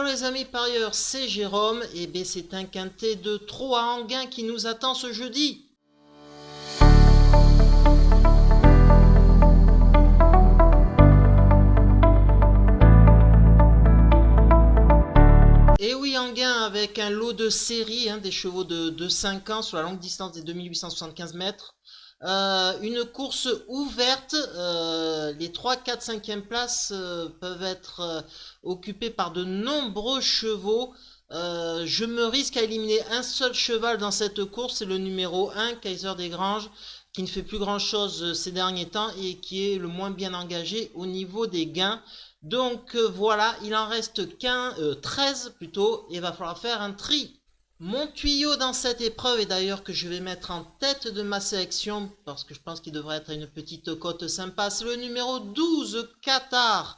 les amis parieurs, c'est Jérôme, et bien c'est un quintet de trop à Anguin qui nous attend ce jeudi. Et oui, Anguin avec un lot de série, des chevaux de 5 ans sur la longue distance des 2875 mètres. Une course ouverte, les 3, 4, 5e places peuvent être occupées par de nombreux chevaux. Je me risque à éliminer un seul cheval dans cette course, c'est le numéro 1, Kaiser des Granges, qui ne fait plus grand chose ces derniers temps et qui est le moins bien engagé au niveau des gains. Donc voilà, il en reste 13 plutôt, et il va falloir faire un tri. Mon tuyau dans cette épreuve, et d'ailleurs que je vais mettre en tête de ma sélection, parce que je pense qu'il devrait être à une petite cote sympa, c'est le numéro 12, Qatar.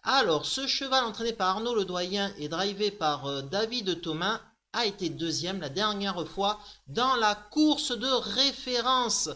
Alors, ce cheval entraîné par Arnaud Le Doyen et drivé par David Thomas a été deuxième la dernière fois dans la course de référence.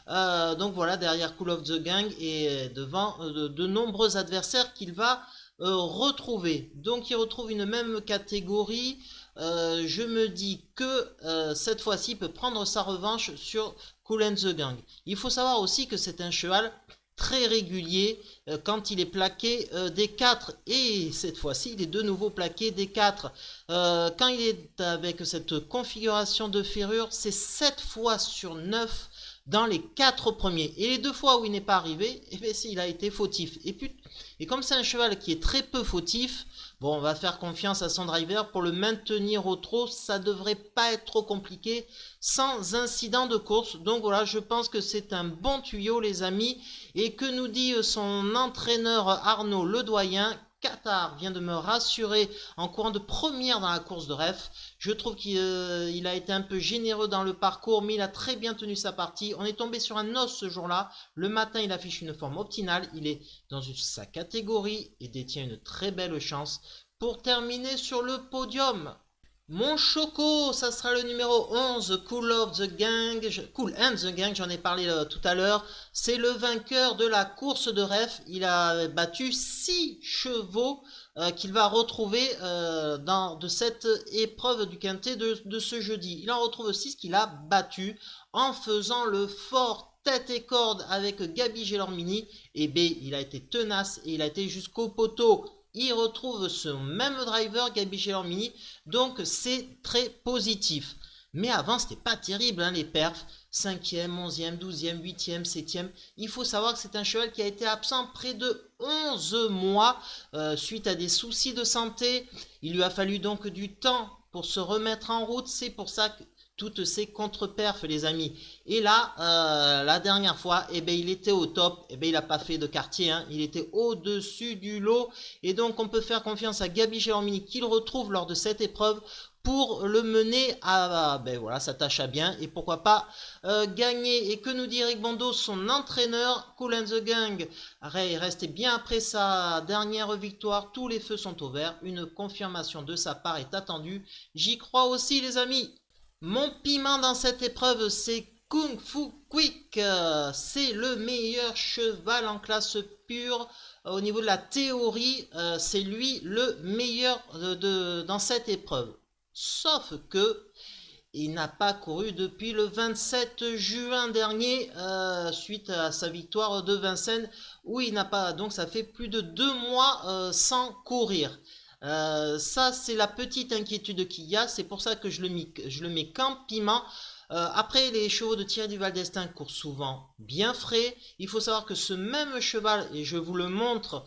Donc voilà, derrière Cool of the Gang et devant de nombreux adversaires qu'il va retrouver. Donc il retrouve une même catégorie. Je me dis que cette fois-ci il peut prendre sa revanche sur Cool and the Gang. Il faut savoir aussi que c'est un cheval très régulier quand il est plaqué des 4 et cette fois-ci il est de nouveau plaqué des 4. Quand il est avec cette configuration de ferrure, c'est 7 fois sur 9 dans les 4 premiers. Et les 2 fois où il n'est pas arrivé, eh bien, il a été fautif. Et comme c'est un cheval qui est très peu fautif, bon, on va faire confiance à son driver pour le maintenir au trot. Ça devrait pas être trop compliqué sans incident de course. Donc voilà, je pense que c'est un bon tuyau, les amis. Et que nous dit son entraîneur Arnaud Le Doyen? Qatar vient de me rassurer en courant de première dans la course de ref. Je trouve qu'il a été un peu généreux dans le parcours, mais il a très bien tenu sa partie. On est tombé sur un os ce jour-là. Le matin, il affiche une forme optimale. Il est dans sa catégorie et détient une très belle chance pour terminer sur le podium. Mon choco, ça sera le numéro 11, Cool and the Gang, j'en ai parlé tout à l'heure. C'est le vainqueur de la course de ref. Il a battu 6 chevaux qu'il va retrouver de cette épreuve du quintet de ce jeudi. Il en retrouve 6 qu'il a battu en faisant le fort tête et corde avec Gabi Gelormini. Et B, il a été tenace et il a été jusqu'au poteau. Il retrouve ce même driver, Gabi Gelormini, donc c'est très positif. Mais avant, c'était pas terrible, les perfs. 5e, 11e, 12e, 8e, 7e. Il faut savoir que c'est un cheval qui a été absent près de 11 mois suite à des soucis de santé. Il lui a fallu donc du temps pour se remettre en route. C'est pour ça que toutes ces contre-perfs, les amis. Et là, la dernière fois, il était au top. Il n'a pas fait de quartier. Il était au-dessus du lot. Et donc, on peut faire confiance à Gabi Gelormini qu'il retrouve lors de cette épreuve pour le mener à sa tâche à bien. Et pourquoi pas gagner. Et que nous dit Eric Bondo, son entraîneur, Cool and the Gang, restait bien après sa dernière victoire. Tous les feux sont au vert. Une confirmation de sa part est attendue. J'y crois aussi, les amis. Mon piment dans cette épreuve, c'est Kung Fu Quick. C'est le meilleur cheval en classe pure. Au niveau de la théorie, c'est lui le meilleur dans cette épreuve. Sauf que il n'a pas couru depuis le 27 juin dernier, suite à sa victoire de Vincennes, où il n'a pas. Donc ça fait plus de 2 mois sans courir. Ça, c'est la petite inquiétude qu'il y a. C'est pour ça que je le mets qu'en piment. Après, les chevaux de Thierry Duval d'Estaing courent souvent bien frais. Il faut savoir que ce même cheval, et je vous le montre,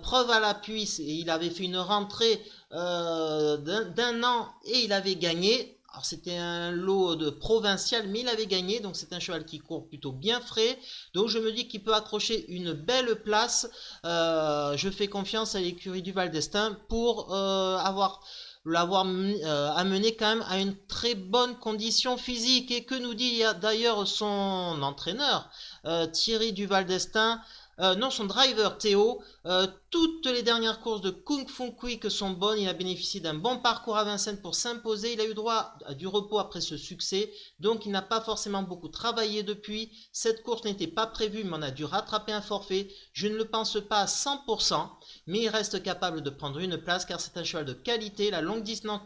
preuve à l'appui, il avait fait une rentrée d'un an et il avait gagné. Alors c'était un lot de provincial, mais il avait gagné, donc c'est un cheval qui court plutôt bien frais. Donc je me dis qu'il peut accrocher une belle place. Je fais confiance à l'écurie du Val d'Estaing pour l'avoir amené quand même à une très bonne condition physique. Et que nous dit d'ailleurs son entraîneur, Thierry Duval d'Estaing? Non, son driver Théo, toutes les dernières courses de Kung Fu Quick sont bonnes. Il a bénéficié d'un bon parcours à Vincennes pour s'imposer. Il a eu droit à du repos après ce succès, donc il n'a pas forcément beaucoup travaillé depuis. Cette course n'était pas prévue, mais on a dû rattraper un forfait. Je ne le pense pas à 100%. mais il reste capable de prendre une place car c'est un cheval de qualité. La longue distance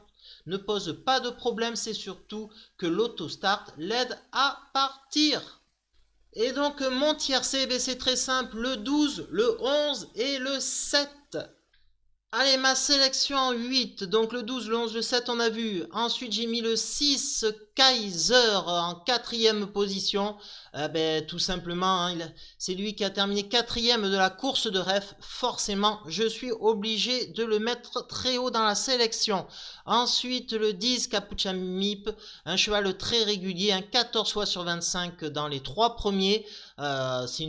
ne pose pas de problème, c'est surtout que l'autostart l'aide à partir. Et donc mon tiercé, c'est très simple, le 12, le 11 et le 7. Allez, ma sélection en 8, donc le 12, le 11, le 7, on a vu. Ensuite, j'ai mis le 6, Kaiser, en 4e position. Tout simplement, hein, c'est lui qui a terminé 4e de la course de ref. Forcément, je suis obligé de le mettre très haut dans la sélection. Ensuite, le 10, Capuchin Mip, un cheval très régulier, un 14 fois sur 25 dans les 3 premiers. C'est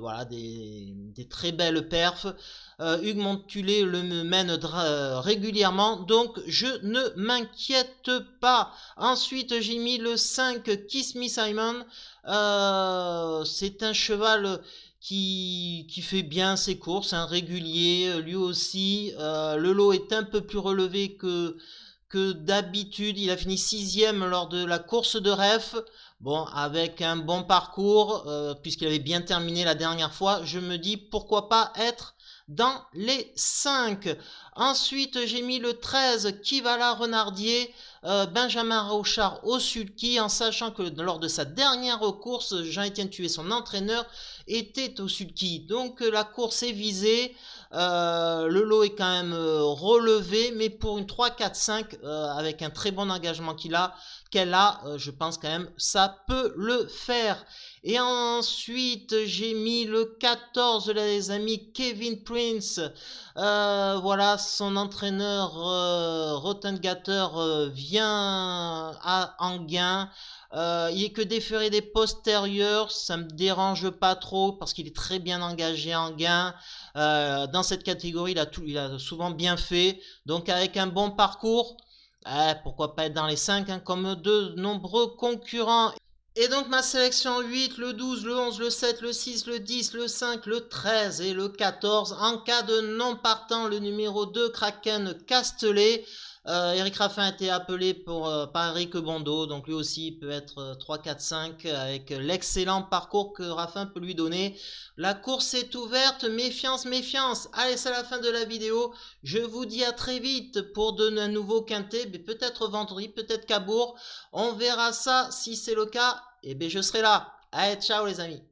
voilà, des très belles perfs. Hugues Montulé le mène régulièrement, donc je ne m'inquiète pas. Ensuite, j'ai mis le 5, Kiss Me Simon. C'est un cheval qui fait bien ses courses, un régulier, lui aussi. Le lot est un peu plus relevé que d'habitude. Il a fini 6e lors de la course de ref. Bon, avec un bon parcours, puisqu'il avait bien terminé la dernière fois, je me dis pourquoi pas être dans les 5. Ensuite, j'ai mis le 13, Kivala Renardier, Benjamin Rochard au sulky, en sachant que lors de sa dernière course, Jean-Étienne Tué, son entraîneur, était au sulky. Donc la course est visée. Le lot est quand même relevé, mais pour une 3, 4, 5, avec un très bon engagement qu'elle a, je pense quand même ça peut le faire. Et ensuite, j'ai mis le 14, les amis, Kevin Prince. Voilà, son entraîneur Rottengatter vient à Anguin. Il est que déféré des postérieurs, ça me dérange pas trop parce qu'il est très bien engagé en gain. Dans cette catégorie, il a souvent bien fait. Donc avec un bon parcours, pourquoi pas être dans les 5, hein, comme de nombreux concurrents. Et donc ma sélection 8, le 12, le 11, le 7, le 6, le 10, le 5, le 13 et le 14. En cas de non partant, le numéro 2, Kraken Castellet. Eric Raffin a été appelé par Eric Bondo, donc lui aussi peut être 3, 4, 5 avec l'excellent parcours que Raffin peut lui donner. La course est ouverte, méfiance, méfiance. Allez, c'est la fin de la vidéo. Je vous dis à très vite pour donner un nouveau quintet, mais peut-être vendredi, peut-être Cabourg. On verra ça si c'est le cas. Et bien je serai là. Allez, ciao les amis.